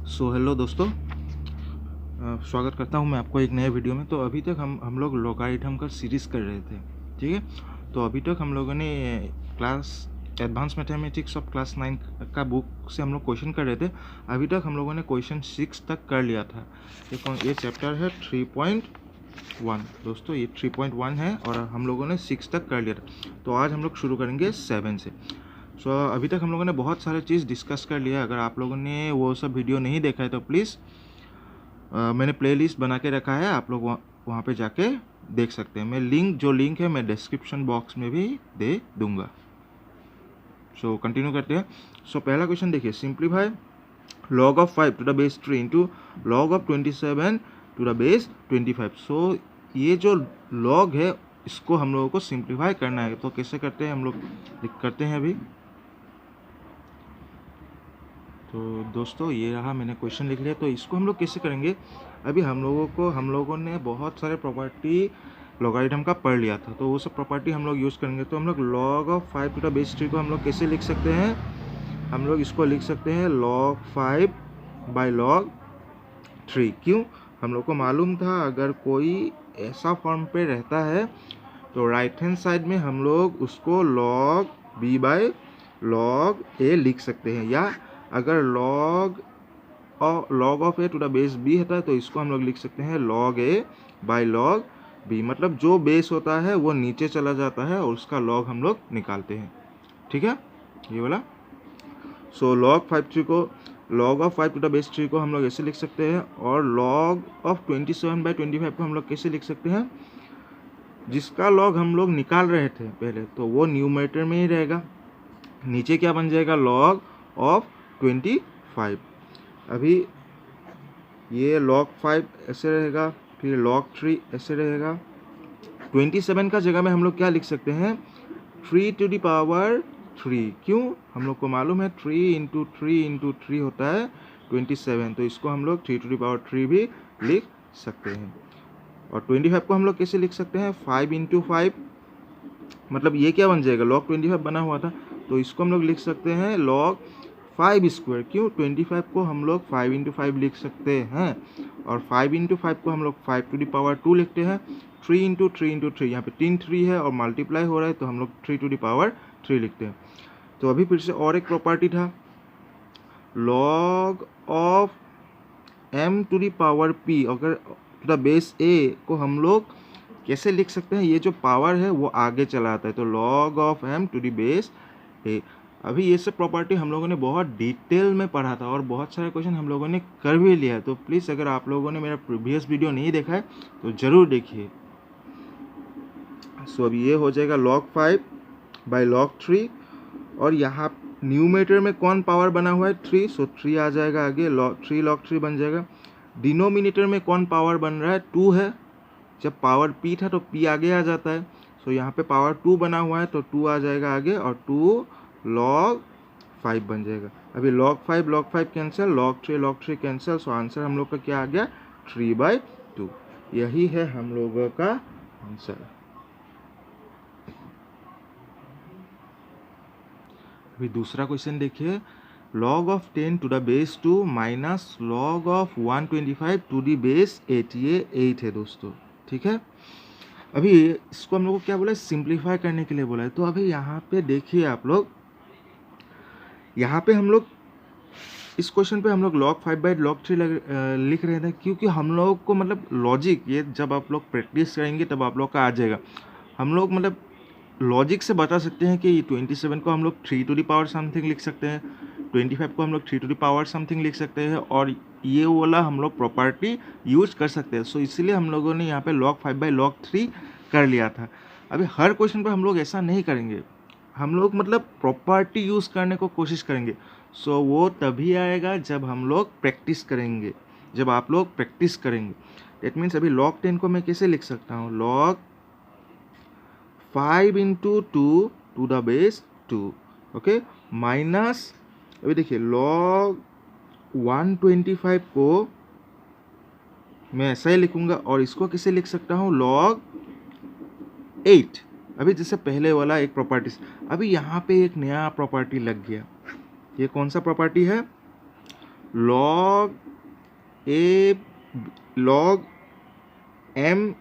Hello दोस्तों, स्वागत करता हूं मैं आपको एक नए वीडियो में। तो अभी तक हम लोग लॉगारिथम का सीरीज़ कर रहे थे, ठीक है। तो अभी तक हम लोगों ने class advance mathematics of class 9 का बुक से हम लोग क्वेश्चन कर रहे थे। अभी तक हम लोगों ने क्वेश्चन 6 तक कर लिया था। ये चैप्टर है 3.1 दोस्तों, ये 3.1 है और हम लोगों ने 6 तक कर लिया था। तो आज हम लोग शुरू करेंगे 7 से। अभी तक हम लोगों ने बहुत सारे चीज़ डिस्कस कर लिया। अगर आप लोगों ने वो सब वीडियो नहीं देखा है तो प्लीज़ मैंने प्लेलिस्ट बना के रखा है, आप लोग वहाँ पे जाके देख सकते हैं। मैं लिंक है मैं डिस्क्रिप्शन बॉक्स में भी दे दूंगा। कंटिन्यू करते हैं। पहला क्वेश्चन देखिए, simplify log of 5 to the base 3 into log of 27 to the base 25। ये जो log है इसको हम लोगों को सिंप्लीफाई करना है। तो कैसे करते हैं हम लोग करते हैं अभी। तो दोस्तों ये रहा, मैंने क्वेश्चन लिख लिया। तो इसको हम लोग कैसे करेंगे, अभी हम लोगों ने बहुत सारे प्रॉपर्टी लॉगरिथम का पढ़ लिया था, तो वो सब प्रॉपर्टी हम लोग यूज़ करेंगे। तो हम लोग log of 5 to the base 3 को हम लोग कैसे लिख सकते हैं, हम लोग इसको लिख सकते हैं log 5 by log 3। क्यों, हम लोग को मालूम था अगर कोई ऐसा फॉर्म पे रहता है तो राइट हैंड साइड में हम लोग उसको log b by log a लिख सकते हैं, या अगर log of a to the base b होता है तो इसको हम लोग लिख सकते हैं log a by log b। मतलब जो बेस होता है वो नीचे चला जाता है और उसका log हम लोग निकालते हैं, ठीक है, ये वाला। log of 5 to the base 3 को हम लोग ऐसे लिख सकते हैं, और log ऑफ 27 by 25 को हम लोग कैसे लिख सकते हैं, जिसका log हम लोग निकाल रहे थे पहले तो वो न्यूमरेटर में ही रहेगा, नीचे क्या बन जाएगा log ऑफ 25। अभी ये log 5 ऐसे रहेगा, फिर log 3 ऐसे रहेगा। 27 का जगह में हम लोग क्या लिख सकते हैं, 3 to the power 3। क्यों, हम लोग को मालूम है 3 into 3 into 3 होता है 27, तो इसको हम लोग 3 to the power 3 भी लिख सकते हैं। और 25 को हम लोग कैसे लिख सकते हैं, 5 into 5, मतलब ये क्या बन जाएगा, log 25 बना हुआ था तो इसको हम लोग लिख सकते हैं log 5 स्क्वायर। क्यों, 25 को हम लोग 5 into 5 लिख सकते हैं, और 5 into 5 को हम लोग 5 to the power 2 लिखते हैं। 3 into 3 into 3, यहाँ पे 3 3 है और मल्टीप्लाई हो रहा है तो हम लोग 3 to the power 3 लिखते हैं। तो अभी फिर से और एक प्रॉपर्टी था, log of m to the power p, अगर टू द बेस a को हम लोग कैसे लिख सकते हैं, ये जो पावर है वो आगे चला आता है तो log of m to the base a। अभी ये सब प्रॉपर्टी हम लोगों ने बहुत डिटेल में पढ़ा था और बहुत सारे क्वेश्चन हम लोगों ने कर भी लिया है। तो प्लीज़ अगर आप लोगों ने मेरा प्रीवियस वीडियो नहीं देखा है तो ज़रूर देखिए। अभी ये हो जाएगा log 5 by log 3, और यहाँ न्यूमरेटर में कौन पावर बना हुआ है, 3, 3 आ जाएगा आगे, log 3 बन जाएगा। डिनोमिनेटर में कौन पावर बन रहा है, 2 है, जब पावर p था तो p आगे आ जाता है, यहाँ पे पावर 2 बना हुआ है तो 2 आ जाएगा आगे, और 2 log 5 बन जाएगा। अभी log 5 cancel, log 3 cancel, answer हम लोग का क्या आ गया, 3/2। यही है हम लोगों का आंसर। अभी दूसरा क्वेश्चन देखिए, log of 10 to the base 2 minus log of 125 to the base 8, ये 8 है दोस्तों, ठीक है। अभी इसको हम लोग को क्या बोला है, सिंप्लीफाई करने के लिए बोला है। तो अभी यहाँ पे देखिए आप लोग, यहाँ पे हम लोग इस क्वेश्चन पे हम लोग log 5 by log 3 लिख रहे थे, क्योंकि हम लोग को मतलब लॉजिक, ये जब आप लोग प्रैक्टिस करेंगे तब आप लोग का आ जाएगा। हम लोग मतलब लॉजिक से बता सकते हैं कि 27 को हम लोग 3 to the power समथिंग लिख सकते हैं, 25 को हम लोग 3 to the power समथिंग लिख सकते हैं, और ये वाला हम लोग प्रॉपर्टी यूज कर सकते हैं। इसलिए हम लोगों ने यहाँ पे log 5 by log 3 कर लिया था। अभी हर क्वेश्चन पर हम लोग ऐसा नहीं करेंगे, हम लोग मतलब प्रॉपर्टी यूज़ करने को कोशिश करेंगे। वो तभी आएगा जब हम लोग प्रैक्टिस करेंगे, जब आप लोग प्रैक्टिस करेंगे। दैट मीन्स अभी log 10 को मैं कैसे लिख सकता हूँ, log 5 into 2 to the base 2, okay, minus अभी देखिए log 125 को मैं ऐसा ही लिखूंगा, और इसको कैसे लिख सकता हूँ, log 8। अभी जैसे पहले वाला एक प्रॉपर्टी, अभी यहाँ पे एक नया प्रॉपर्टी लग गया। ये कौन सा प्रॉपर्टी है, लॉग ए लॉग एम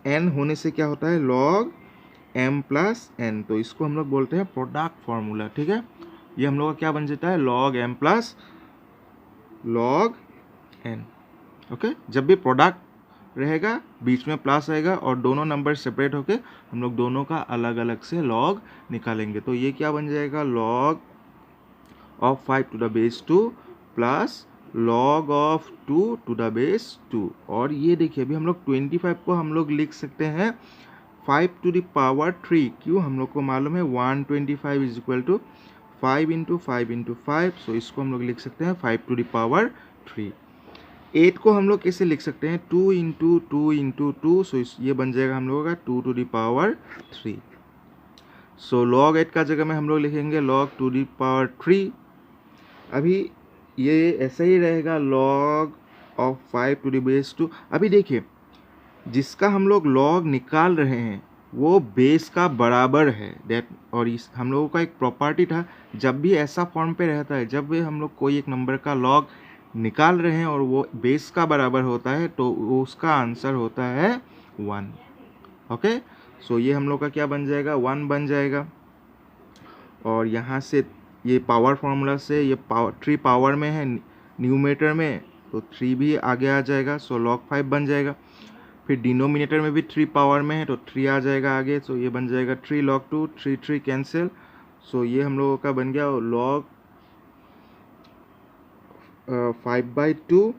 एन होने से क्या होता है, लॉग एम प्लस एन। तो इसको हम लोग बोलते हैं प्रोडक्ट फॉर्मूला, ठीक है। ये हम लोग का क्या बन जाता है, log M plus log N. Okay, जब भी प्रोडक्ट रहेगा बीच में प्लस आएगा और दोनों नंबर सेपरेट होके हम लोग दोनों का अलग अलग से लॉग निकालेंगे। तो ये क्या बन जाएगा, log of 5 to the base 2 plus log of 2 to the base 2। और ये देखिए अभी हम लोग 25 को हम लोग लिख सकते हैं 5 टू द पावर 3। क्यों, हम लोग को मालूम है 125 is equal to 5 into 5 into 5। So इसको हम लोग लिख सकते हैं 5 टू द पावर 3। 8 को हम लोग कैसे लिख सकते हैं, 2 इंटू 2 इंटू 2। सो ये बन जाएगा हम लोगों का 2 to the power 3। So log 8 का जगह में हम लोग लिखेंगे लॉग 2 द पावर 3। अभी ये ऐसा ही रहेगा log of 5 to the base 2। अभी देखिए जिसका हम लोग लॉग निकाल रहे हैं वो बेस का बराबर है दैट। और इस हम लोगों का एक प्रॉपर्टी था, जब भी ऐसा फॉर्म पे रहता है, जब भी हम लोग कोई एक नंबर का लॉग निकाल रहे हैं और वो बेस का बराबर होता है तो उसका आंसर होता है 1। ओके, सो ये हम लोग का क्या बन जाएगा, 1 बन जाएगा। और यहाँ से ये पावर फॉर्मूला से ये पावर 3 पावर में है न्यूमरेटर में, तो 3 भी आगे आ जाएगा। सो लॉग 5 बन जाएगा। फिर डिनोमिनेटर में भी 3 पावर में है तो 3 आ जाएगा आगे। सो ये बन जाएगा 3 लॉग 2, 3 3 कैंसिल। सो ये हम लोगों का बन गया लॉग 5/2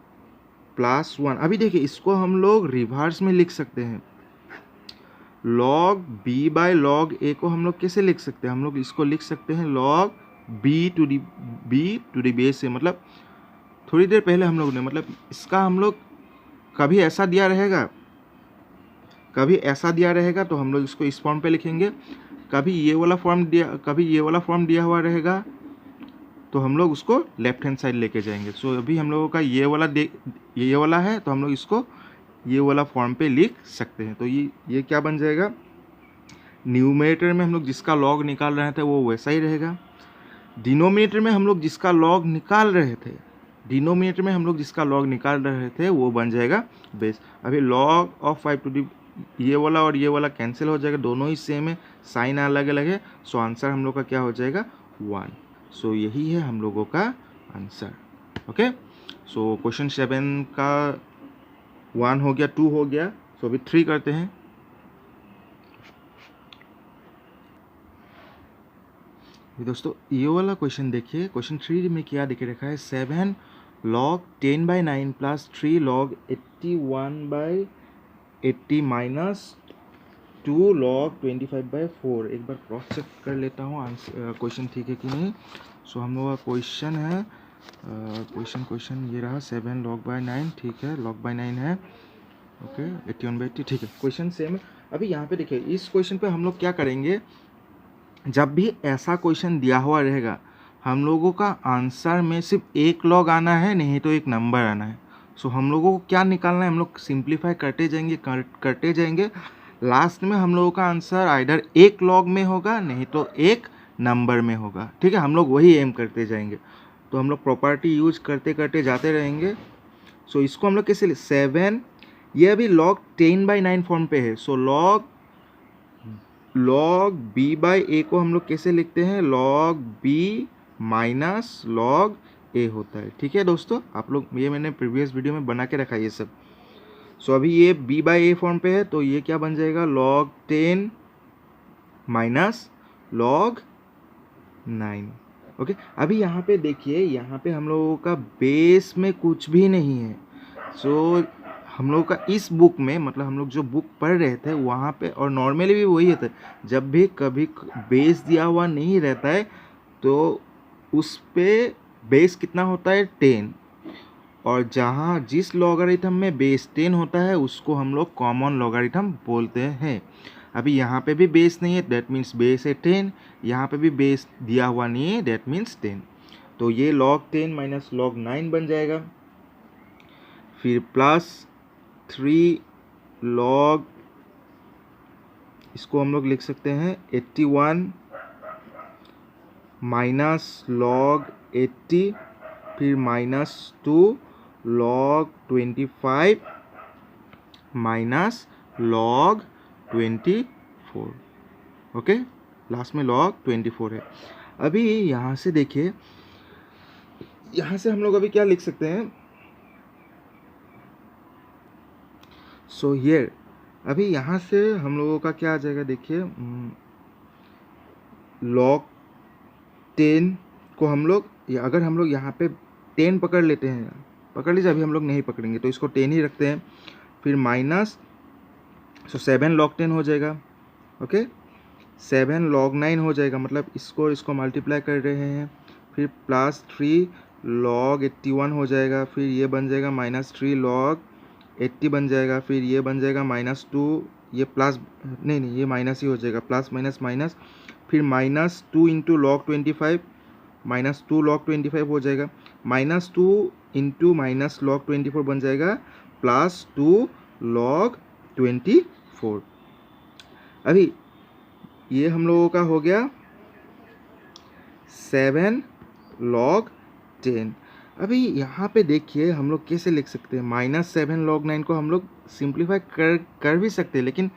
प्लस 1। अभी देखिए इसको हम लोग रिवर्स में लिख सकते हैं। लॉग बी बाय लॉग ए को हम लोग कैसे लिख सकते हैं, हम लोग इसको लिख सकते हैं log B to the base A. मतलब थोड़ी देर पहले हम लोग ने मतलब इसका हम लोग कभी ऐसा दिया रहेगा, कभी ऐसा दिया रहेगा तो हम लोग इसको इस फॉर्म पे लिखेंगे। कभी ये वाला फॉर्म दिया हुआ रहेगा तो हम लोग उसको लेफ्ट हैंड साइड लेके जाएंगे। सो अभी हम लोगों का ये वाला है तो हम लोग इसको ये वाला फॉर्म पे लिख सकते हैं। तो ये क्या बन जाएगा, न्यूमरेटर में हम लोग जिसका लॉग निकाल रहे थे वो वैसा ही रहेगा। डिनोमिनेटर में हम लोग जिसका लॉग निकाल रहे थे वो बन जाएगा बेस। अभी लॉग ऑफ 5 टू दी ये वाला और ये वाला कैंसिल हो जाएगा, दोनों ही सेम है, साइन अलग अलग है। सो आंसर हम लोग का क्या हो जाएगा, 1। सो यही है हम लोगों का आंसर। ओके, सो क्वेश्चन 7 का 1 हो गया, 2 हो गया। सो अभी 3 करते हैं। दोस्तों ये वाला क्वेश्चन देखिए, क्वेश्चन 3 में क्या दिखे रखा है, 7 log 10/9 plus 3 log 81/80 minus 2 log 25/4। एक बार क्रॉस चेक कर लेता हूँ आंसर क्वेश्चन ठीक है कि नहीं। सो हम लोग का क्वेश्चन है क्वेश्चन ये रहा 7 log/9, ठीक है, log/9 है। ओके, 81/80 ठीक है, क्वेश्चन सेम है। अभी यहाँ पे देखिए इस क्वेश्चन पे हम लोग क्या करेंगे, जब भी ऐसा क्वेश्चन दिया हुआ रहेगा हम लोगों का आंसर में सिर्फ एक लॉग आना है, नहीं तो एक नंबर आना है। सो हम लोगों को क्या निकालना है, हम लोग सिंप्लीफाई करते जाएंगे। लास्ट में हम लोगों का आंसर आइदर एक लॉग में होगा नहीं तो एक नंबर में होगा, ठीक है। हम लोग वही एम करते जाएंगे, तो हम लोग प्रॉपर्टी यूज करते करते जाते रहेंगे। सो इसको हम लोग कैसे 7 ये अभी log 10/9 फॉर्म पे है। सो log b बाई ए को हम लोग कैसे लिखते हैं, log b minus log a होता है, ठीक है दोस्तों। आप लोग ये मैंने प्रीवियस वीडियो में बना के रखा है ये सब। सो अभी ये b बाई ए फॉर्म पे है तो ये क्या बन जाएगा, log 10 माइनस log 9। ओके, अभी यहाँ पे देखिए, यहाँ पे हम लोगों का बेस में कुछ भी नहीं है। सो हम लोग का इस बुक में मतलब हम लोग जो बुक पढ़ रहे थे वहाँ पे, और नॉर्मली भी वही होता है, जब भी कभी बेस दिया हुआ नहीं रहता है तो उस पे बेस कितना होता है, 10। और जहाँ जिस लॉगरिथम में बेस 10 होता है उसको हम लोग कॉमन लॉगरिथम बोलते हैं। अभी यहाँ पे भी बेस नहीं है, दैट मीन्स बेस है 10। यहाँ पे भी बेस दिया हुआ नहीं है, दैट मीन्स 10। तो ये log 10 माइनस log 9 बन जाएगा। फिर प्लस 3 log, इसको हम लोग लिख सकते हैं 81 माइनस log 80 फिर -2 log 25 minus log 24, okay, last में log 24 है। अभी यहाँ से देखिए, यहाँ से हम लोग अभी क्या लिख सकते हैं, सो हियर अभी यहाँ से हम लोगों का क्या आ जाएगा, देखिए log 10 को हम लोग, अगर हम लोग यहाँ पे 10 पकड़ लेते हैं, पकड़ लीजिए, अभी हम लोग नहीं पकड़ेंगे तो इसको 10 ही रखते हैं, फिर माइनस, सो 7 log 10 हो जाएगा, ओके, 7 log 9 हो जाएगा, मतलब इसको मल्टीप्लाई कर रहे हैं, फिर +3 log 81 हो जाएगा, फिर ये बन जाएगा -3 log 80 बन जाएगा, फिर ये बन जाएगा -2, ये प्लस नहीं ये माइनस ही हो जाएगा, प्लस माइनस माइनस, फिर -2 इंटू log 25, -2 log 25 हो जाएगा, -2 इंटू -log 24 बन जाएगा +2 log 24। अभी ये हम लोगों का हो गया 7 log 10। अभी यहाँ पे देखिए हम लोग कैसे लिख सकते हैं, -7 log 9 को हम लोग सिंप्लीफाई कर भी सकते हैं, लेकिन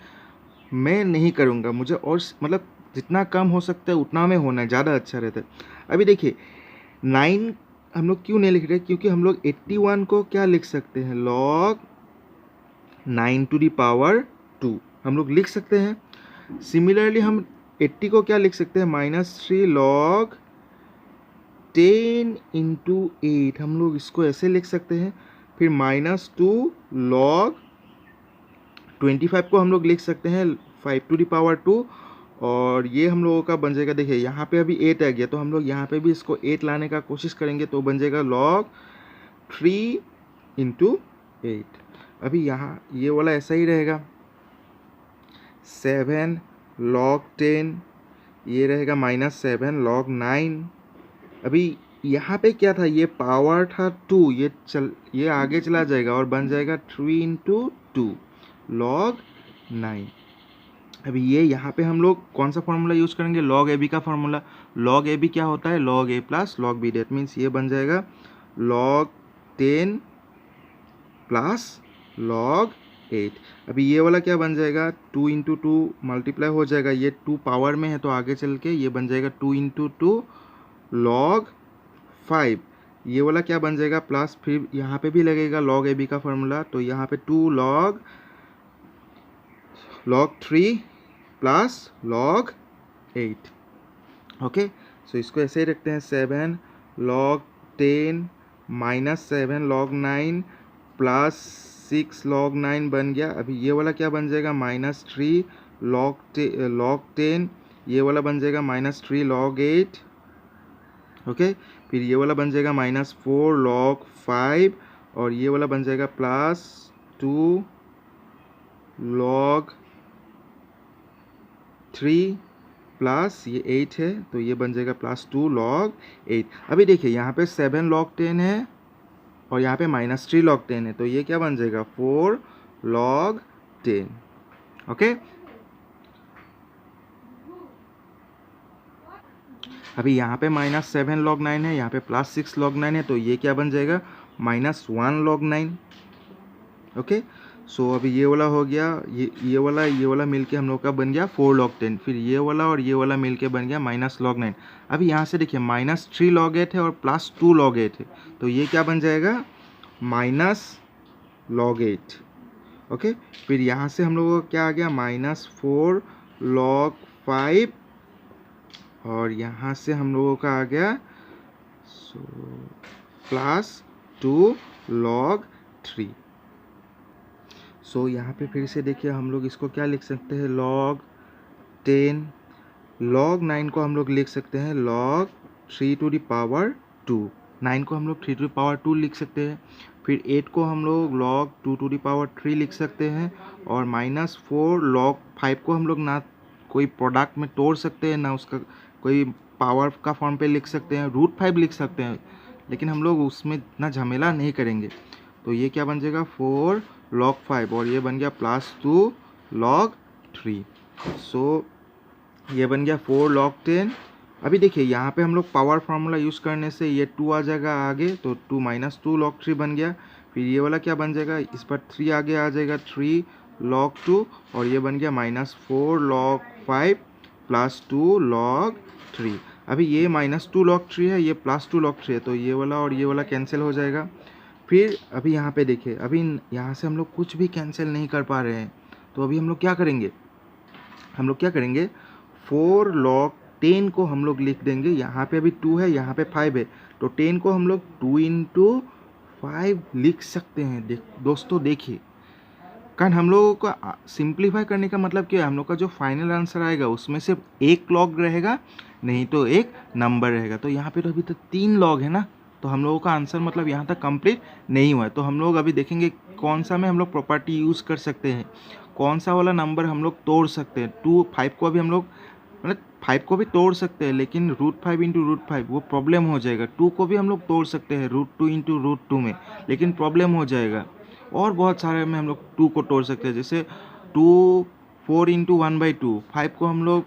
मैं नहीं करूँगा, मुझे और मतलब जितना कम हो सकता है उतना में होना है, ज़्यादा अच्छा रहता है। अभी देखिए 9 हम लोग क्यों नहीं लिख रहे, क्योंकि हम लोग 81 को क्या लिख सकते हैं, log 9⁻² हम लोग लिख सकते हैं। सिमिलरली हम 80 को क्या लिख सकते हैं, -3 log 10 इंटू 8 हम लोग इसको ऐसे लिख सकते हैं, फिर -2 log 25 को हम लोग लिख सकते हैं 5⁻², और ये हम लोगों का बन जाएगा, देखिए यहाँ पे अभी 8 आ गया, तो हम लोग यहाँ पे भी इसको 8 लाने का कोशिश करेंगे, तो बन जाएगा log 3 इंटू 8। अभी यहाँ ये वाला ऐसा ही रहेगा, 7 log 10, ये रहेगा -7 log 9। अभी यहाँ पे क्या था, ये पावर था 2, ये आगे चला जाएगा और बन जाएगा 3 इंटू 2 log 9। अभी ये यहाँ पे हम लोग कौन सा फॉर्मूला यूज करेंगे, log AB का फॉर्मूला। log AB क्या होता है, log A plus log B, that means ये बन जाएगा log 10 प्लस log 8। अभी ये वाला क्या बन जाएगा, 2 इंटू 2 मल्टीप्लाई हो जाएगा, ये 2 पावर में है तो आगे चल के ये बन जाएगा 2 इंटू 2 log 5। ये वाला क्या बन जाएगा, प्लस, फिर यहाँ पे भी लगेगा log AB का फॉर्मूला, तो यहाँ पे 2 log 3 प्लस log 8, ओके। सो इसको ऐसे ही रखते हैं, 7 log 10 -7 log 9 प्लस 6 log 9 बन गया। अभी ये वाला क्या बन जाएगा, -3 log 10, ये वाला बन जाएगा -3 log 8, ओके। फिर ये वाला बन जाएगा -4 log 5, और ये वाला बन जाएगा +2 log 3 प्लस ये 8 है, तो ये बन जाएगा +2 log 8। अभी देखिए यहाँ पे 7 log 10 है और यहाँ पे -3 log 10 है, तो ये क्या बन जाएगा, 4 log 10, ओके। अभी यहाँ पे -7 log 9 है, यहाँ पे +6 log 9 है, तो ये क्या बन जाएगा, -1 log 9, ओके। सो अभी ये वाला हो गया, ये वाला मिलके हम लोग का बन गया 4 log 10, फिर ये वाला और ये वाला मिलके बन गया -log 9। अभी यहाँ से देखिए -3 log 8 है और +2 log 8 है, तो ये क्या बन जाएगा, -log 8, ओके। फिर यहाँ से हम लोगों का क्या आ गया, -4 log 5, और यहाँ से हम लोगों का आ गया +2 log 3। सो यहाँ पे फिर से देखिए हम लोग इसको क्या लिख सकते हैं, log 10, log 9 को हम लोग लिख सकते हैं log 3⁻², 9 को हम लोग 3⁻² लिख सकते हैं, फिर 8 को हम लोग log 2⁻³ लिख सकते हैं, और -4 log 5 को हम लोग ना कोई प्रोडक्ट में तोड़ सकते हैं, ना उसका कोई पावर का फॉर्म पे लिख सकते हैं, √5 लिख सकते हैं, लेकिन हम लोग उसमें इतना झमेला नहीं करेंगे। तो ये क्या बन जाएगा, 4 log 5, और ये बन गया +2 log 3। सो ये बन गया 4 log 10 अभी देखिए यहाँ पे हम लोग पावर फार्मूला यूज़ करने से ये 2 आ जाएगा आगे, तो 2 माइनस 2 log 3 बन गया। फिर ये वाला क्या बन जाएगा, इस पर 3 आगे आ जाएगा, 3 log 2, और ये बन गया -4 log 5 प्लस 2 log 3। अभी ये -2 log 3 है, ये +2 log 3 है, तो ये वाला और ये वाला कैंसिल हो जाएगा। फिर अभी यहाँ पे देखिए, अभी यहाँ से हम लोग कुछ भी कैंसिल नहीं कर पा रहे हैं, तो अभी हम लोग क्या करेंगे, 4 log 10 को हम लोग लिख देंगे। यहाँ पे अभी 2 है, यहाँ पे 5 है, तो 10 को हम लोग 2 × 5 लिख सकते हैं। दोस्तों देखिए, कारण हम लोगों का सिंप्लीफाई करने का मतलब क्या है, हम लोग का जो फाइनल आंसर आएगा उसमें सिर्फ एक लॉग रहेगा, नहीं तो एक नंबर रहेगा। तो यहाँ पे तो अभी तक 3 लॉग है ना, तो हम लोगों का आंसर मतलब यहाँ तक कंप्लीट नहीं हुआ है। तो हम लोग अभी देखेंगे कौन सा में हम लोग प्रॉपर्टी यूज़ कर सकते हैं, कौन सा वाला नंबर हम लोग तोड़ सकते हैं। 5 को अभी हम लोग मतलब 5 को भी तोड़ सकते हैं, लेकिन √5 × √5 वो प्रॉब्लम हो जाएगा। 2 को भी हम लोग तोड़ सकते हैं √2 × √2 में, लेकिन प्रॉब्लम हो जाएगा। और बहुत सारे में हम लोग 2 को तोड़ सकते हैं, जैसे 4 × 1/2, 5 को हम लोग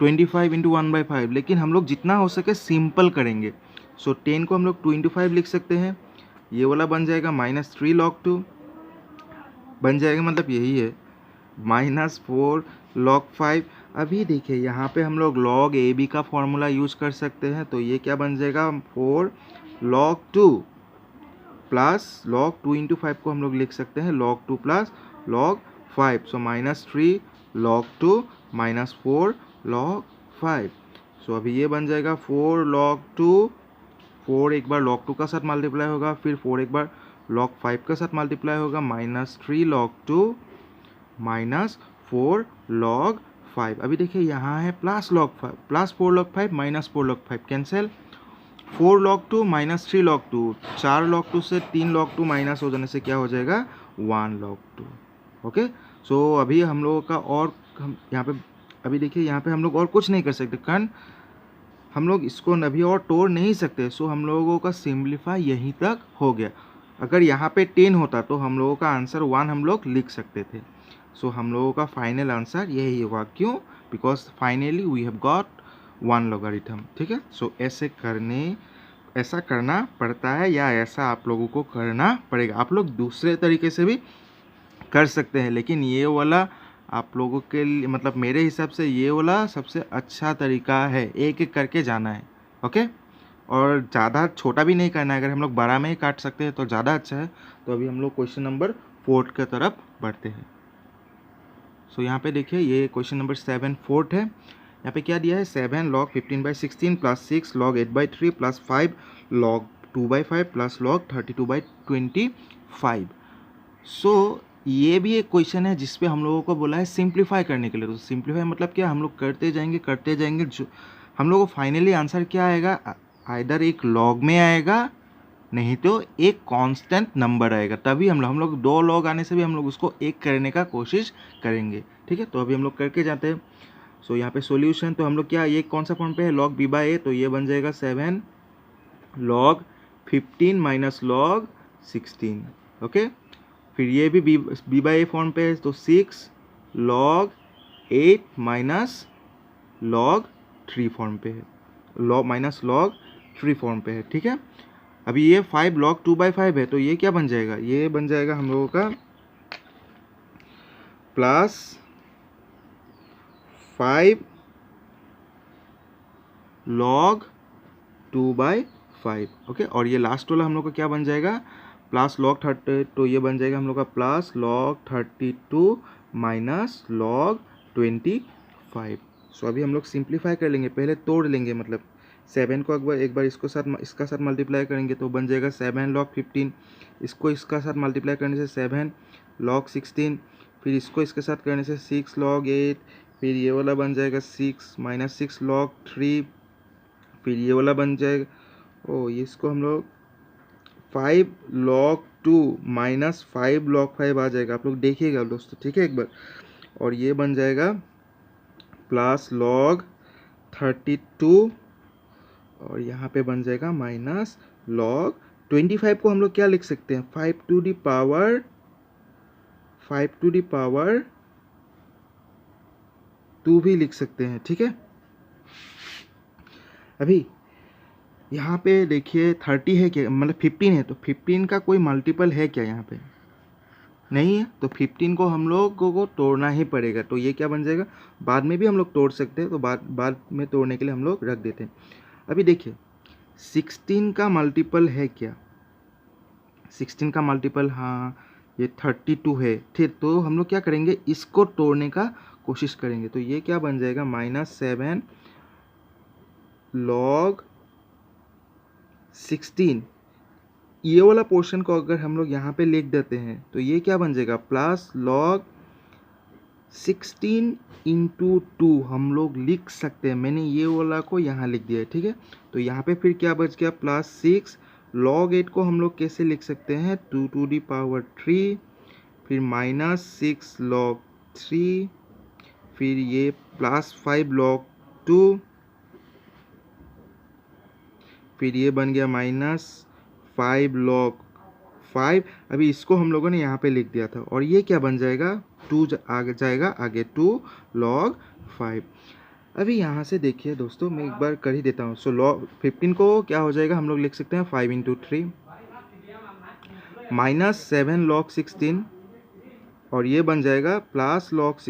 25 × 1/5, लेकिन हम लोग जितना हो सके सिंपल करेंगे। सो 10 को हम लोग 2 × 5 लिख सकते हैं, ये वाला बन जाएगा -3 log 2 बन जाएगा, मतलब यही है -4 log 5। अभी देखिए यहाँ पे हम लोग log AB का फॉर्मूला यूज़ कर सकते हैं, तो ये क्या बन जाएगा, 4 log 2 प्लस log 2 × 5 को हम लोग लिख सकते हैं log 2 प्लस log 5, सो -3 log 2 -4 log 5। सो अभी ये बन जाएगा 4 log 2, 4 एक बार log 2 का साथ मल्टीप्लाई होगा, फिर 4 एक बार log 5 का साथ मल्टीप्लाई होगा, -3 log 2 -4 log 5। अभी देखिए यहाँ है plus log 5 plus 4 log 5 -4 log 5 cancel, 4 log 2 -3 log 2, 4 log 2 से 3 log 2 माइनस हो जाने से क्या हो जाएगा, 1 log 2। ओके, सो अभी हम लोगों का और हम यहाँ पे अभी देखिए यहाँ पे हम लोग और कुछ नहीं कर सकते, कारण हम लोग इसको अभी और तोड़ नहीं सकते। सो हम लोगों का सिंप्लीफाई यहीं तक हो गया। अगर यहाँ पे 10 होता तो हम लोगों का आंसर 1 हम लोग लिख सकते थे। सो हम लोगों का फाइनल आंसर यही होगा, क्यों, because finally we have got 1 logarithm. ठीक है, सो ऐसा करना पड़ता है, या ऐसा आप लोगों को करना पड़ेगा। आप लोग दूसरे तरीके से भी कर सकते हैं, लेकिन ये वाला आप लोगों के लिए मतलब मेरे हिसाब से ये वाला सबसे अच्छा तरीका है, एक एक करके जाना है। ओके, और ज़्यादा छोटा भी नहीं करना है, अगर हम लोग बड़ा में ही काट सकते हैं तो ज़्यादा अच्छा है। तो अभी हम लोग क्वेश्चन नंबर 4 की तरफ बढ़ते हैं। सो यहाँ पे देखिए, ये क्वेश्चन नंबर 7 4 है। यहाँ पे क्या दिया है, 7 log 15/16 plus 6 log 8/3 plus 5 log 2/5 plus log 32/25। सो ये भी एक क्वेश्चन है जिसपे हम लोगों को बोला है सिंप्लीफाई करने के लिए। तो सिंप्लीफाई मतलब क्या, हम लोग करते जाएंगे, जो हम लोगों को फाइनली आंसर क्या आएगा, आइदर एक लॉग में आएगा, नहीं तो एक कांस्टेंट नंबर आएगा। तभी हम लोग 2 लॉग आने से भी हम लोग उसको एक करने का कोशिश करेंगे। ठीक है, तो अभी हम लोग करके जाते हैं। सो यहाँ पे सॉल्यूशन, तो हम लोग क्या, ये कौन सा फॉर्म पे है, log b/a, तो ये बन जाएगा 7 log 15 माइनस log 16। ओके, फिर ये भी b/a फॉर्म पे है, तो 6 log 8 माइनस log 3 फॉर्म पे है, log 3 फॉर्म पे है। ठीक है, अभी ये 5 log 2/5 है, तो ये क्या बन जाएगा, ये बन जाएगा हम लोगों का प्लस 5 log 2/5। ओके, और ये लास्ट वाला हम लोग का क्या बन जाएगा, प्लस log 30, तो ये बन जाएगा हम लोग का प्लस log 32 माइनस log 25। सो अभी हम लोग सिंप्लीफाई कर लेंगे, पहले तोड़ लेंगे, मतलब 7 को एक बार इसका साथ मल्टीप्लाई करेंगे तो बन जाएगा 7 log 15, इसको इसका साथ मल्टीप्लाई करने से 7 log 16, फिर इसको इसके साथ करने से 6 log 8, फिर ये वाला बन जाएगा 6 माइनस 6 log 3, फिर ये वाला बन जाएगा, इसको हम लोग 5 log 2 माइनस 5 log 5 आ जाएगा, आप लोग देखिएगा दोस्तों। ठीक है, एक बार, और ये बन जाएगा प्लस log 32, और यहाँ पे बन जाएगा माइनस log 25 को हम लोग क्या लिख सकते हैं, 5 to the power 2 भी लिख सकते हैं। ठीक है, अभी यहाँ पे देखिए 30 है क्या, मतलब 15 है, तो 15 का कोई मल्टीपल है क्या यहाँ पे? नहीं है, तो 15 को हम लोगों को तोड़ना ही पड़ेगा। तो ये क्या बन जाएगा, बाद में भी हम लोग तोड़ सकते हैं, तो बाद में तोड़ने के लिए हम लोग रख देते हैं। अभी देखिए 16 का मल्टीपल है क्या? 16 का मल्टीपल, हाँ ये 32 है। ठीक, तो हम लोग क्या करेंगे, इसको तोड़ने का कोशिश करेंगे। तो ये क्या बन जाएगा, -7 log 16। ये वाला पोर्शन को अगर हम लोग यहाँ पे लिख देते हैं तो ये क्या बन जाएगा, प्लस log 16 इंटू 2 हम लोग लिख सकते हैं। मैंने ये वाला को यहाँ लिख दिया है, ठीक है। तो यहाँ पे फिर क्या बच गया, +6 log 8 को हम लोग कैसे लिख सकते हैं, 2 to the power 3, फिर -6 log 3, फिर ये +5 log 2, फिर ये बन गया -5 log 5। अभी इसको हम लोगों ने यहाँ पे लिख दिया था, और ये क्या बन जाएगा, 2 आगे जाएगा, आगे 2 log 5। अभी यहाँ से देखिए दोस्तों, मैं एक बार कर ही देता हूँ। सो log 15 को क्या हो जाएगा, हम लोग लिख सकते हैं 5 × 3 -7 log 16, और ये बन जाएगा +log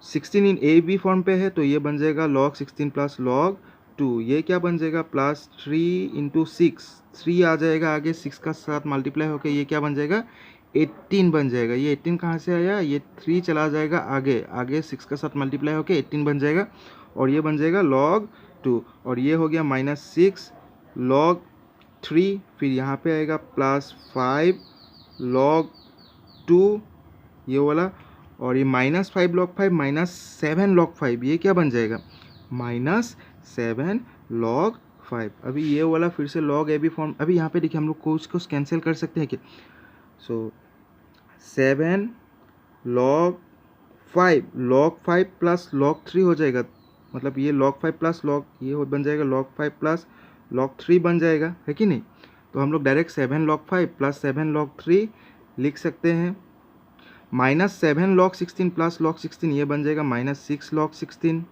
16 in A B form पे है, तो ये बन जाएगा log 16 + log 2। ये क्या बन जाएगा, +3 × 6, 3 आ जाएगा आगे, 6 का साथ मल्टीप्लाई होकर ये क्या बन जाएगा, 18 बन जाएगा। ये 18 कहाँ से आया, ये 3 चला जाएगा आगे, आगे 6 का साथ मल्टीप्लाई होकर 18 बन जाएगा, और ये बन जाएगा log 2। और ये हो गया -6 log 3, फिर यहाँ पे आएगा +5 log 2 ये वाला, और ये -5 log 5 -7 log 5, ये क्या बन जाएगा, -7 log 5। अभी ये वाला फिर से log ए बी फॉर्म। अभी यहाँ पे देखिए हम लोग कुछ कैंसिल कर सकते हैं क्या, सो 7 log 5 प्लस log 3 हो जाएगा, मतलब ये log 5 प्लस log ये बन जाएगा log 5 प्लस log 3 बन जाएगा, है कि नहीं। तो हम लोग डायरेक्ट 7 log 5 प्लस 7 log 3 लिख सकते हैं। -7 log 16 प्लस log 16 ये बन जाएगा -6 log 16।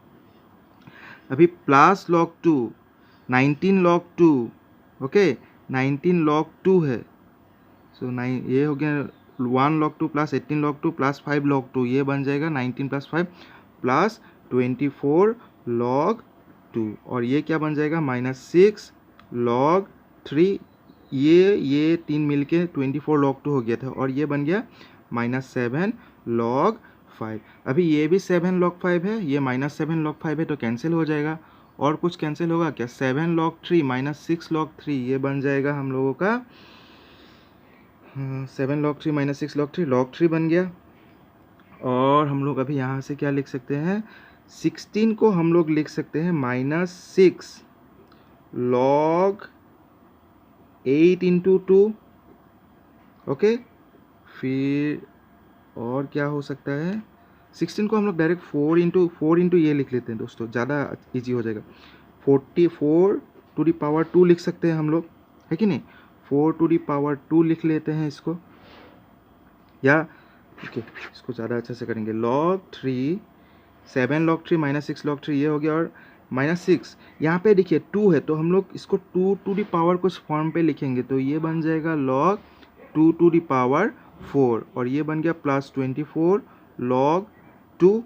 अभी plus log 2 19 log 2, okay 19 log 2 है, सो 9 ये हो गया 1 log 2 plus 18 log 2 plus 5 log 2, ये बन जाएगा 19 + 5 प्लस 24 log 2, और ये क्या बन जाएगा, -6 log 3। ये 3 मिलके 24 log 2 हो गया था, और ये बन गया -7 log 5। अभी ये भी 7 log 5 है, ये -7 log 5 है, तो कैंसिल हो जाएगा। और कुछ कैंसिल होगा क्या, 7 log 3 -6 log 3 ये बन जाएगा हम लोगों का 7 log 3 -6 log 3 log 3 बन गया। और हम लोग अभी यहाँ से क्या लिख सकते हैं, 16 को हम लोग लिख सकते हैं -6 log 8 × 2, ओके। फिर और क्या हो सकता है, 16 को हम लोग डायरेक्ट 4 × ये लिख लेते हैं दोस्तों, ज़्यादा इजी हो जाएगा। 44 to the power 2 लिख सकते हैं हम लोग, है कि नहीं, 4 to the power 2 लिख लेते हैं इसको, या ओके इसको ज़्यादा अच्छे से करेंगे। log 3 7 log 3 -6 log 3 ये हो गया, और -6 यहाँ पे देखिए 2 है, तो हम लोग इसको 2 to the power कुछ फॉर्म पे लिखेंगे, तो ये बन जाएगा log 2 to the power 4, और ये बन गया +24 log 2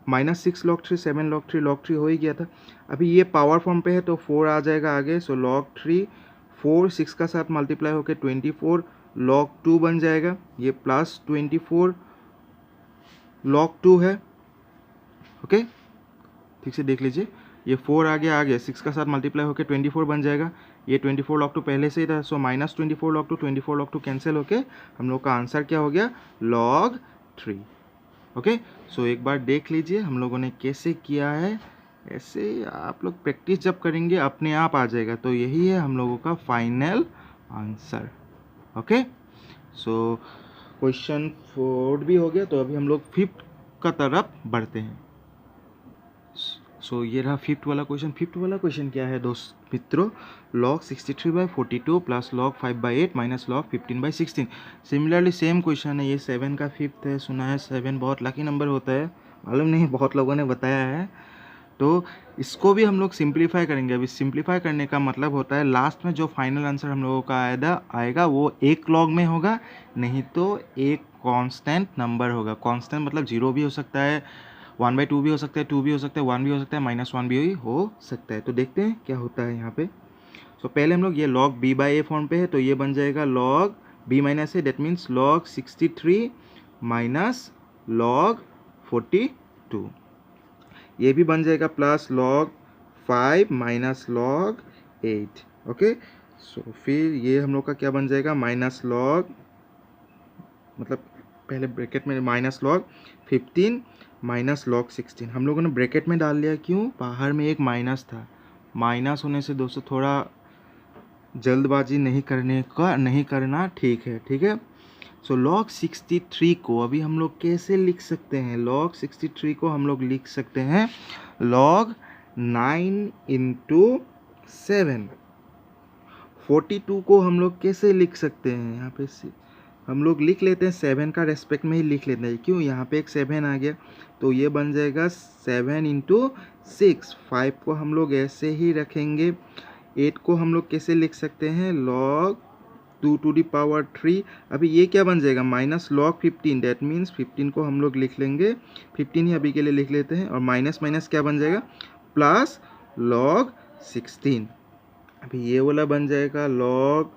-6 log 3 7 log 3 log 3 हो ही गया था। अभी ये पावर फॉर्म पे है, तो 4 आ जाएगा आगे, सो log 3 4 6 का साथ मल्टीप्लाई होकर 24 log 2 बन जाएगा, ये +24 log 2 है, ओके ठीक से देख लीजिए। ये 4 आगे 6 का साथ मल्टीप्लाई होकर 24 बन जाएगा, ये 24 log 2 पहले से ही था, सो -24 log 2 24 log 2 कैंसिल होके हम लोग का आंसर क्या हो गया, log 3, ओके। सो एक बार देख लीजिए हम लोगों ने कैसे किया है, ऐसे आप लोग प्रैक्टिस जब करेंगे अपने आप आ जाएगा। तो यही है हम लोगों का final answer, okay. So question 4 भी हो गया, तो अभी हम लोग 5th का तरफ बढ़ते हैं। सो ये रहा 5th वाला क्वेश्चन। 5th वाला क्वेश्चन क्या है दोस्त मित्रों, log 63/42 plus log 5/8 minus log 15/16। Similarly same question है, ये 7 का 5th है। सुना है 7 बहुत लकी नंबर होता है, मालूम नहीं बहुत लोगों ने बताया है। तो इसको भी हम लोग सिंप्लीफाई करेंगे। अभी सिंप्लीफाई करने का मतलब होता है लास्ट में जो फाइनल आंसर हम लोगों का आएगा वो एक लॉग में होगा, नहीं तो एक कांस्टेंट नंबर होगा। कांस्टेंट मतलब 0 भी हो सकता है, 1/2 भी हो सकता है, 2 भी हो सकता है, 1 भी हो सकता है, -1 भी हो सकता है। तो देखते हैं क्या होता है यहाँ पे। तो पहले हम लोग ये log b/a फॉर्म पे है, तो ये बन जाएगा log b minus a, that means log 63 minus log 42। ये भी बन जाएगा plus log 5 minus log 8। Okay, so फिर ये हम लोग का क्या बन जाएगा, माइनस log, मतलब पहले ब्रैकेट में माइनस log 15 माइनस log 16। हम लोगों ने ब्रैकेट में डाल लिया, क्यों, बाहर में एक माइनस था। माइनस होने से दोस्तों थोड़ा जल्दबाजी नहीं करना ठीक है, ठीक है। सो log 63 को अभी हम लोग कैसे लिख सकते हैं, log 63 को हम लोग लिख सकते हैं log 9 इंटू 7। 42 को हम लोग कैसे लिख सकते हैं, यहाँ पे हम लोग लिख लेते हैं 7 का रेस्पेक्ट में ही लिख लेते हैं, क्यों, यहाँ पे एक 7 आ गया, तो ये बन जाएगा 7 इंटू 6। 5 को हम लोग ऐसे ही रखेंगे। 8 को हम लोग कैसे लिख सकते हैं, log 2 टू दी पावर 3। अभी ये क्या बन जाएगा, माइनस log 15, डेट मीन्स 15 को हम लोग लिख लेंगे, 15 ही अभी के लिए लिख लेते हैं, और माइनस माइनस क्या बन जाएगा, प्लस log 16। अभी ये वाला बन जाएगा log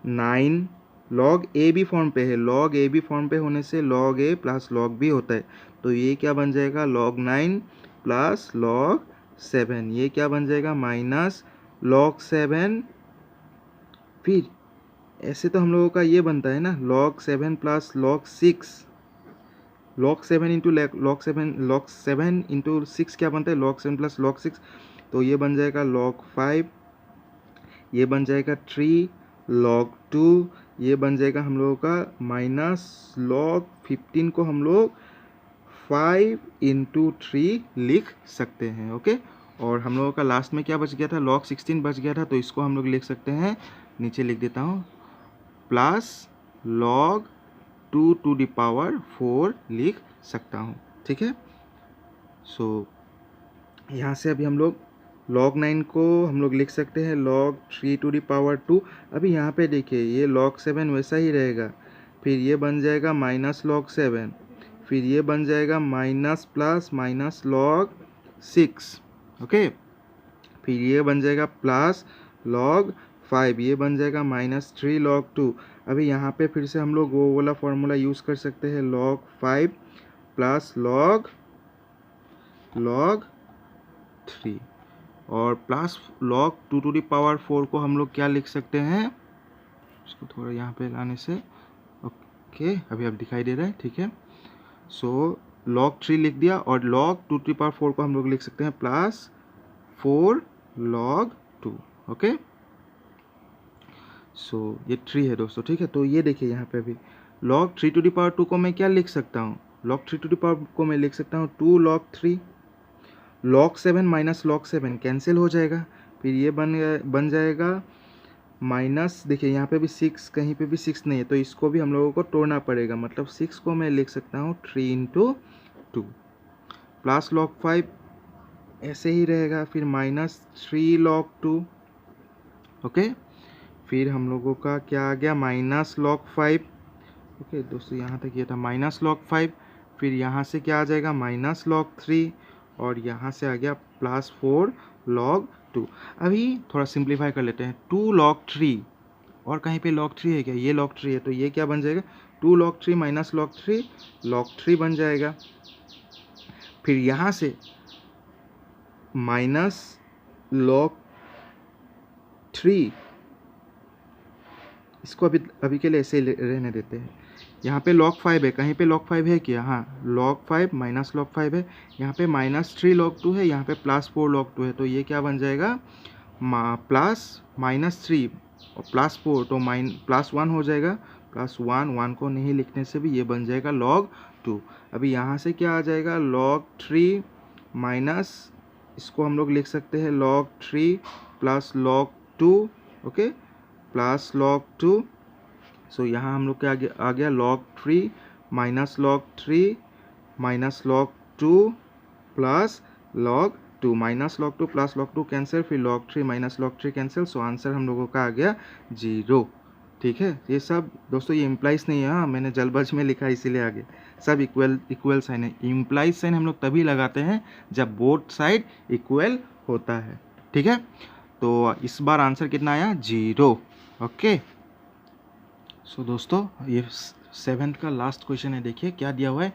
9। log a भी फॉर्म पे है, log a भी फॉर्म पे होने से log a plus log b होता है, तो ये क्या बन जाएगा, log 9 प्लस log 7। ये क्या बन जाएगा, माइनस log 7। फिर ऐसे तो हम लोगों का ये बनता है ना, log 7 plus log 6। log 7 into log 7 into 6 क्या बनता है, log 7 प्लस log 6, तो ये बन जाएगा log 5। ये बन जाएगा 3 log 2। ये बन जाएगा हम लोगों का माइनस log 15 को हम लोग 5 इंटू 3 लिख सकते हैं। ओके, और हम लोगों का लास्ट में क्या बच गया था, log 16 बच गया था, तो इसको हम लोग लिख सकते हैं, नीचे लिख देता हूँ, plus log 2 to the power 4 लिख सकता हूँ, ठीक है। सो यहाँ से अभी हम लोग log 9 को हम लोग लिख सकते हैं log 3 टू दी पावर 2। अभी यहाँ पे देखिए ये log 7 वैसा ही रहेगा, फिर ये बन जाएगा माइनस log 7, फिर ये बन जाएगा minus plus minus log 6। Okay, फिर ये बन जाएगा प्लस log 5, ये बन जाएगा माइनस 3 log 2। अभी यहाँ पे फिर से हम लोग वो वाला फॉर्मूला यूज़ कर सकते हैं, log 5 प्लस log 3 और plus log 2 to the power 4 को हम लोग क्या लिख सकते हैं, इसको थोड़ा यहाँ पे लाने से, ओके अभी अब दिखाई दे रहा है, ठीक है। सो log 3 लिख दिया, और log 2 टू दी पावर 4 को हम लोग लिख सकते हैं प्लस 4 log 2। ओके, सो ये 3 है दोस्तों, ठीक है। तो ये देखिए यहाँ पे अभी log 3 टू दी पावर 2 को मैं क्या लिख सकता हूँ, log 3 टू दी पावर को मैं लिख सकता हूँ 2 log 3। log 7 minus log 7 cancel हो जाएगा, फिर ये बन जाएगा माइनस, देखिए यहाँ पे भी 6, कहीं पे भी 6 नहीं है, तो इसको भी हम लोगों को तोड़ना पड़ेगा, मतलब 6 को मैं लिख सकता हूँ 3 इंटू 2, प्लस log 5 ऐसे ही रहेगा, फिर माइनस 3 log 2। ओके, फिर हम लोगों का क्या आ गया, माइनस log 5। ओके दोस्तों, यहाँ तक ये था माइनस log 5, फिर यहाँ से क्या आ जाएगा, माइनस log 3, और यहाँ से आ गया प्लस 4 log 2। अभी थोड़ा सिंप्लीफाई कर लेते हैं, 2 log 3, और कहीं पे log 3 है क्या, ये log 3 है, तो ये क्या बन जाएगा, 2 log 3 माइनस log 3 log 3 बन जाएगा। फिर यहाँ से माइनस log 3, इसको अभी के लिए ऐसे रहने देते हैं। यहाँ पे log 5 है, कहीं पे log 5 है क्या, हाँ log 5 माइनस log 5 है, यहाँ पे माइनस 3 log 2 है, यहाँ पे प्लस 4 log 2 है, तो ये क्या बन जाएगा, प्लस माइनस 3 और प्लस 4, तो प्लस 1 हो जाएगा, प्लस 1 को नहीं लिखने से भी ये बन जाएगा log 2। अभी यहाँ से क्या आ जाएगा, log 3 माइनस, इसको हम लोग लिख सकते हैं log 3 plus log 2। Okay, plus log 2। सो यहाँ हम लोग क्या आ गया log 3 minus log 3 minus log 2 plus log 2 minus log 2 plus log 2 cancel, फिर log 3 minus log 3 cancel, so answer हम लोगों का आ गया 0। ठीक है, ये सब दोस्तों ये इम्प्लाइज नहीं है, हाँ मैंने जल्दबाज में लिखा इसीलिए आगे सब इक्वल साइन है। इम्प्लाइज साइन हम लोग तभी लगाते हैं जब बोथ साइड इक्वल होता है। ठीक है, तो इस बार आंसर कितना आया 0। ओके, सो दोस्तों ये 7th का लास्ट क्वेश्चन है। देखिए क्या दिया हुआ है,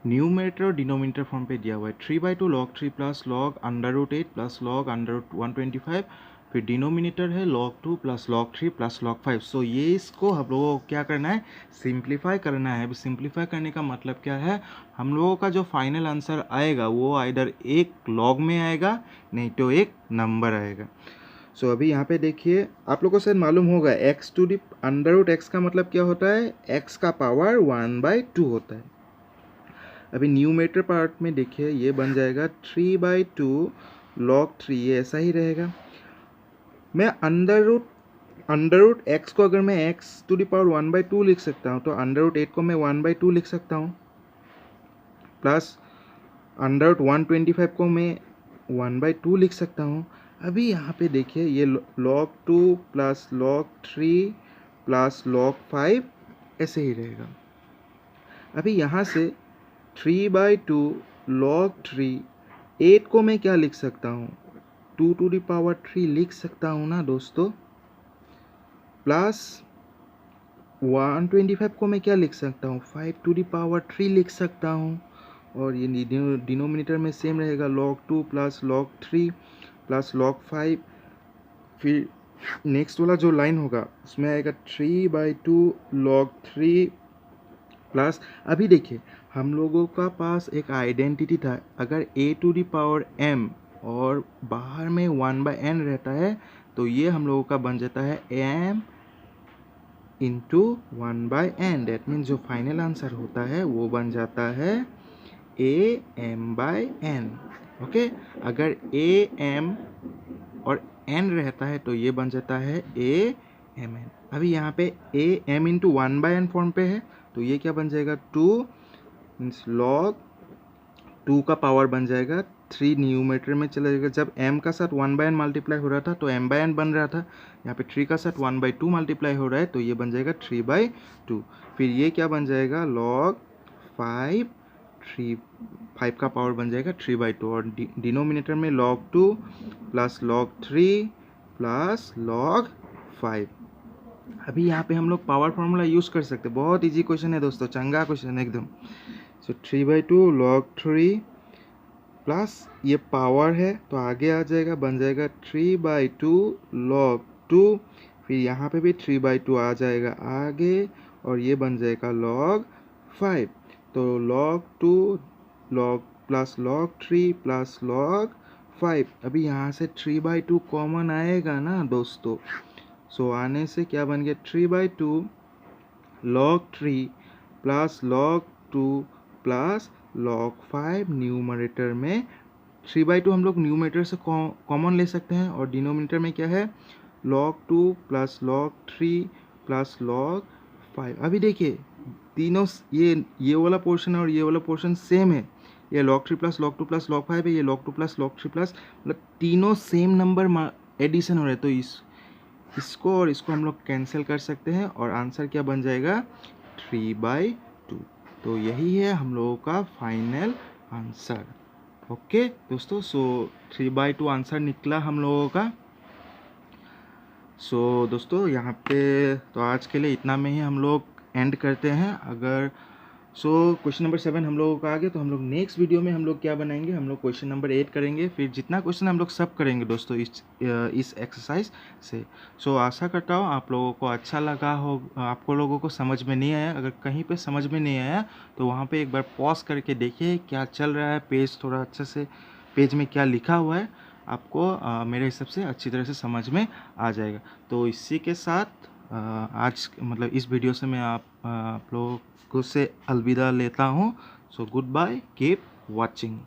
न्यूमरेटर और डिनोमिनेटर फॉर्म पे दिया हुआ है 3/2 log 3 plus log √8 plus log √125, फिर डिनोमिनेटर है log 2 plus log 3 plus log 5। सो ये इसको हम लोगों को क्या करना है, सिंप्लीफाई करना है। अब सिंप्लीफाई करने का मतलब क्या है, हम लोगों का जो फाइनल आंसर आएगा वो आइदर एक लॉग में आएगा नहीं तो एक नंबर आएगा। सो अभी यहाँ पे देखिए आप लोगों को शायद मालूम होगा x टू दी √x का मतलब क्या होता है, x का पावर 1/2 होता है। अभी न्यूमरेटर पार्ट में देखिए ये बन जाएगा 3/2 log 3, ये ऐसा ही रहेगा। मैं अंडर रूट x को अगर मैं x टू दी पावर 1/2 लिख सकता हूँ तो √8 को मैं 1/2 लिख सकता हूँ, प्लस √125 को मैं 1/2 लिख सकता हूँ। अभी यहाँ पे देखिए ये log 2 plus log 3 plus log 5 ऐसे ही रहेगा। अभी यहाँ से 3/2 log 3, 8 को मैं क्या लिख सकता हूँ, 2 टू दी पावर 3 लिख सकता हूँ ना दोस्तों, प्लस 125 को मैं क्या लिख सकता हूँ, 5 टू दी पावर 3 लिख सकता हूँ। और ये डिनोमिनेटर में सेम रहेगा log 2 plus log 3 plus log 5। फिर नेक्स्ट वाला जो लाइन होगा उसमें आएगा 3/2 log 3 प्लस, अभी देखिए हम लोगों का पास एक आइडेंटिटी था, अगर a to the power m और बाहर में 1/n रहता है तो ये हम लोगों का बन जाता है m into 1/n। That means जो फाइनल आंसर होता है वो बन जाता है am/n। ओके, अगर am और n रहता है तो ये बन जाता है amn। अभी यहाँ पे am इंटू 1/n फॉर्म पे है तो ये क्या बन जाएगा 2 मीन्स log 2 का पावर बन जाएगा 3, न्यूमरेटर में चला जाएगा। जब m का साथ 1/n मल्टीप्लाई हो रहा था तो m/n बन रहा था, यहाँ पे 3 का साथ 1/2 मल्टीप्लाई हो रहा है तो ये बन जाएगा 3/2। फिर ये क्या बन जाएगा log 5 का पावर बन जाएगा 3/2 और डिनोमिनेटर में log 2 plus log 3 plus log 5। अभी यहाँ पे हम लोग पावर फॉर्मूला यूज़ कर सकते हैं, बहुत इजी क्वेश्चन है दोस्तों, चंगा क्वेश्चन है एकदम। सो 3/2 log 3 प्लस ये पावर है तो आगे आ जाएगा, बन जाएगा 3/2 log 2, फिर यहाँ पे भी 3/2 आ जाएगा आगे और ये बन जाएगा log 5। तो log 2 log plus log 3 plus log 5। अभी यहाँ से 3/2 कॉमन आएगा ना दोस्तों, सो आने से क्या बन गया 3/2 log 3 plus log 2 plus log 5। Numerator में 3/2 हम लोग न्यूमरेटर से कॉमन ले सकते हैं और डिनोमिनेटर में क्या है log 2 plus log 3 plus log 5। अभी देखिए तीनों ये वाला पोर्शन और ये वाला पोर्शन सेम है, ये log 3 plus log 2 plus log 5 है, ये log 2 प्लस log 3 प्लस, मतलब तीनों सेम नंबर एडिशन हो रहे हैं तो इसको और इसको हम लोग कैंसिल कर सकते हैं और आंसर क्या बन जाएगा 3/2। तो यही है हम लोगों का फाइनल आंसर। ओके दोस्तों, सो 3/2 आंसर निकला हम लोगों का। सो दोस्तों यहाँ पे तो आज के लिए इतना में ही हम लोग एंड करते हैं। अगर क्वेश्चन नंबर 7 हम लोगों का आ गया तो हम लोग नेक्स्ट वीडियो में हम लोग क्या बनाएंगे, हम लोग क्वेश्चन नंबर 8 करेंगे, फिर जितना क्वेश्चन हम लोग सब करेंगे दोस्तों इस एक्सरसाइज से। आशा करता हूँ आप लोगों को अच्छा लगा हो, आपको लोगों को समझ में नहीं आया, अगर कहीं पे समझ में नहीं आया तो वहाँ पे एक बार पॉज करके देखिए क्या चल रहा है, पेज थोड़ा अच्छे से पेज में क्या लिखा हुआ है आपको मेरे हिसाब से अच्छी तरह से समझ में आ जाएगा। तो इसी के साथ आज मतलब इस वीडियो से मैं आप लोगों से अलविदा लेता हूँ। So good bye, keep watching.